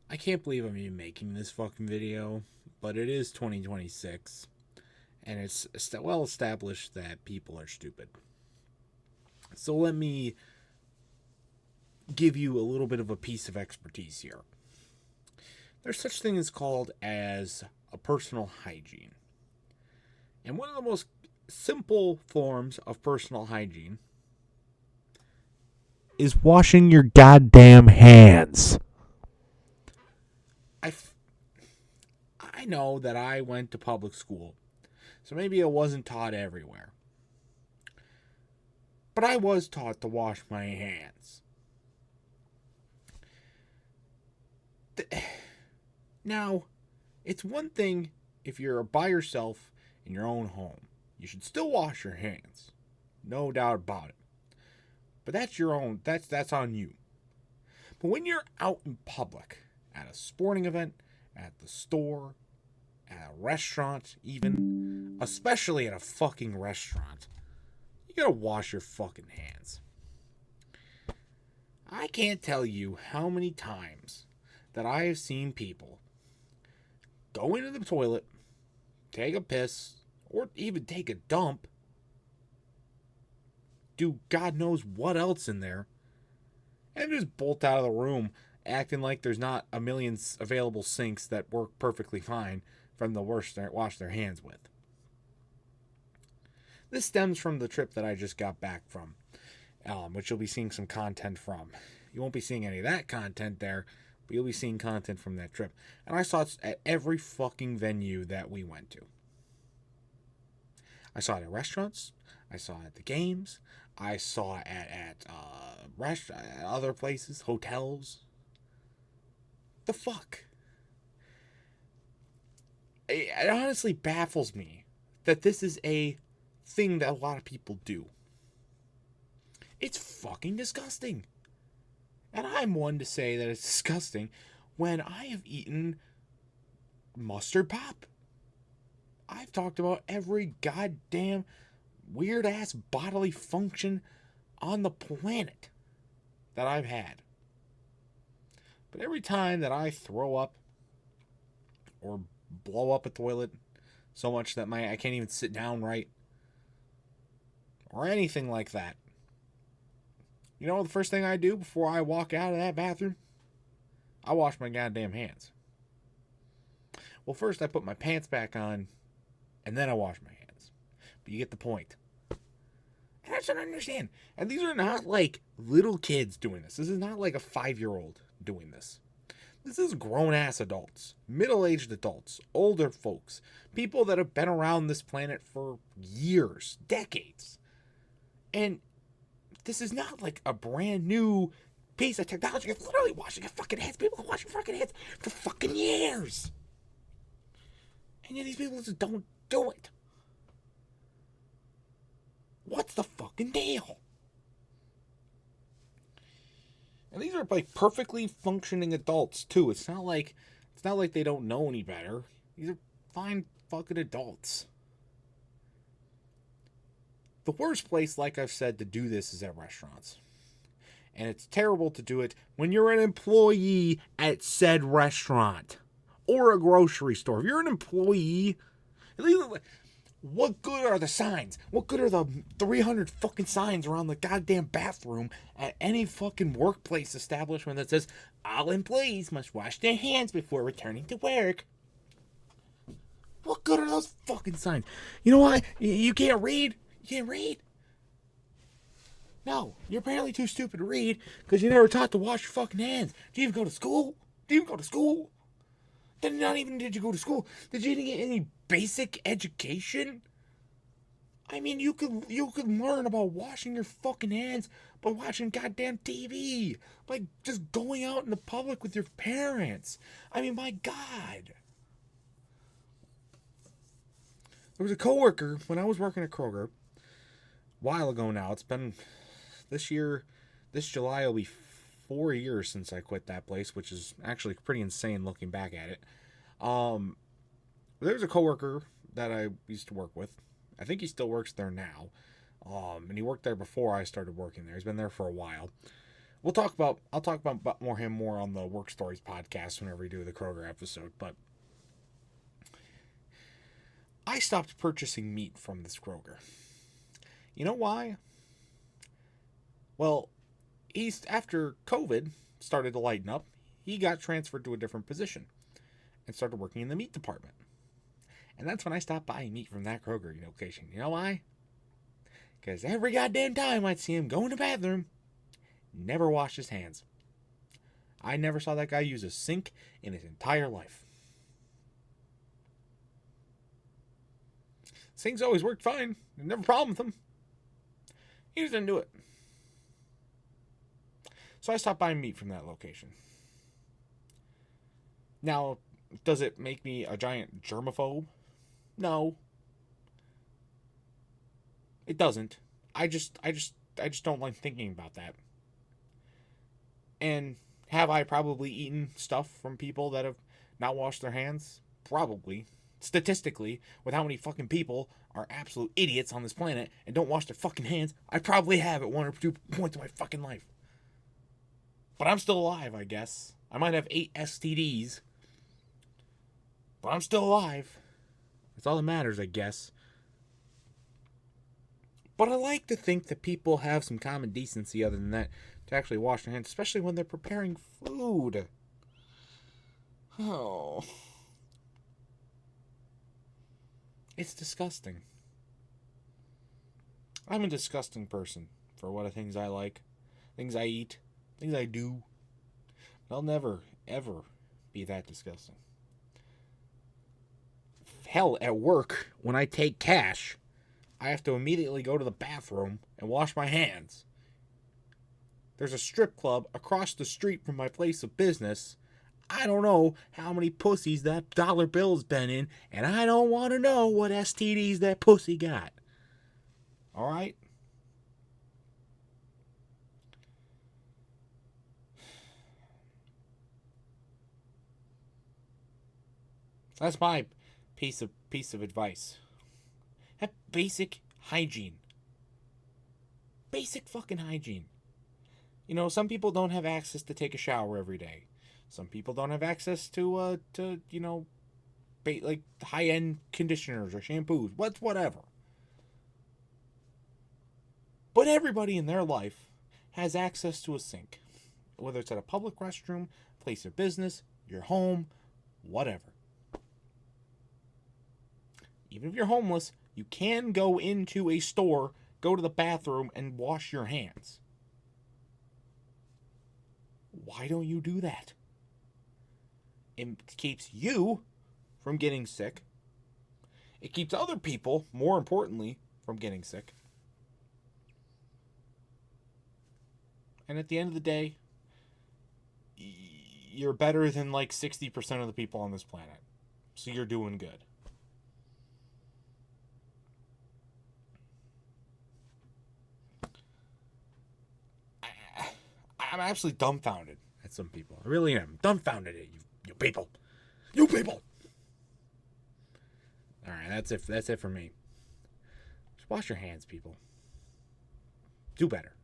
I can't believe I'm even making this fucking video, but it is 2026, and it's well established that people are stupid. So let me give you a little bit of a piece of expertise here. There's such things called as a personal hygiene. And one of the most simple forms of personal hygiene is washing your goddamn hands. I know that I went to public school, so maybe it wasn't taught everywhere. But I was taught to wash my hands. Now, it's one thing if you're by yourself in your own home. You should still wash your hands. No doubt about it. But that's your own, that's on you. But when you're out in public, at a sporting event, at the store, at a restaurant even, especially at a fucking restaurant, you gotta wash your fucking hands. I can't tell you how many times that I have seen people go into the toilet, take a piss, or even take a dump, do God knows what else in there, and just bolt out of the room acting like there's not a million available sinks that work perfectly fine from the worst to wash their hands with. This stems from the trip that I just got back from, which you'll be seeing some content from. You won't be seeing any of that content there, but you'll be seeing content from that trip. And I saw it at every fucking venue that we went to. I saw it at restaurants. I saw it at the games. I saw it at other places, hotels. The fuck? It honestly baffles me that this is a thing that a lot of people do. It's fucking disgusting. And I'm one to say that it's disgusting when I have eaten mustard pop. I've talked about every goddamn weird ass bodily function on the planet that I've had. But every time that I throw up or blow up a toilet so much that I can't even sit down right or anything like that, you know the first thing I do before I walk out of that bathroom? I wash my goddamn hands. Well, first I put my pants back on, and then I wash my hands. But you get the point. And I just don't understand. And these are not like little kids doing this. This is not like a 5-year-old doing this. This is grown-ass adults, middle-aged adults, older folks, people that have been around this planet for years, decades. And this is not like a brand new piece of technology. You're literally washing your fucking hands. People are washing fucking hands for fucking years. And yet these people just don't do it. What's the fucking deal? And these are like perfectly functioning adults too. It's not like they don't know any better. These are fine fucking adults. The worst place, like I've said, to do this is at restaurants. And it's terrible to do it when you're an employee at said restaurant or a grocery store. If you're an employee, what good are the signs? What good are the 300 fucking signs around the goddamn bathroom at any fucking workplace establishment that says all employees must wash their hands before returning to work? What good are those fucking signs? You know why? You can't read? You can't read? No, you're apparently too stupid to read because you never taught to wash your fucking hands. Did you even go to school? Then not even did you go to school. Did you even get any basic education? I mean, you could learn about washing your fucking hands by watching goddamn TV. By just going out in the public with your parents. I mean, my God. There was a coworker when I was working at Kroger a while ago now. It's been this July will be 4 years since I quit that place, which is actually pretty insane looking back at it. There was a coworker that I used to work with. I think he still works there now. And he worked there before I started working there. He's been there for a while. I'll talk about him more on the Work Stories podcast whenever we do the Kroger episode, but I stopped purchasing meat from this Kroger. You know why? Well, after COVID started to lighten up, he got transferred to a different position and started working in the meat department. And that's when I stopped buying meat from that Kroger location. You know why? Because every goddamn time I'd see him go in the bathroom, never washed his hands. I never saw that guy use a sink in his entire life. Sinks always worked fine. Never a problem with them. He just didn't do it. So I stopped buying meat from that location. Now, does it make me a giant germaphobe? No. It doesn't. I just don't like thinking about that. And have I probably eaten stuff from people that have not washed their hands? Probably. Statistically, with how many fucking people are absolute idiots on this planet and don't wash their fucking hands, I probably have at one or two points in my fucking life. But I'm still alive, I guess. I might have 8 STDs, but I'm still alive. That's all that matters, I guess. But I like to think that people have some common decency other than that to actually wash their hands, especially when they're preparing food. Oh. It's disgusting. I'm a disgusting person for what things I like, things I eat, things I do. I'll never, ever be that disgusting. Hell, at work, when I take cash, I have to immediately go to the bathroom and wash my hands. There's a strip club across the street from my place of business. I don't know how many pussies that dollar bill's been in, and I don't want to know what STDs that pussy got. Alright? That's my piece of advice. Have basic hygiene. Basic fucking hygiene. You know, some people don't have access to take a shower every day. Some people don't have access to you know, like high-end conditioners or shampoos. Whatever. But everybody in their life has access to a sink. Whether it's at a public restroom, place of business, your home, whatever. Even if you're homeless, you can go into a store, go to the bathroom, and wash your hands. Why don't you do that? It keeps you from getting sick. It keeps other people, more importantly, from getting sick. And at the end of the day, you're better than like 60% of the people on this planet. So you're doing good. I'm absolutely dumbfounded at some people. I really am. Dumbfounded at you people. You people! Alright, that's it for me. Just wash your hands, people. Do better.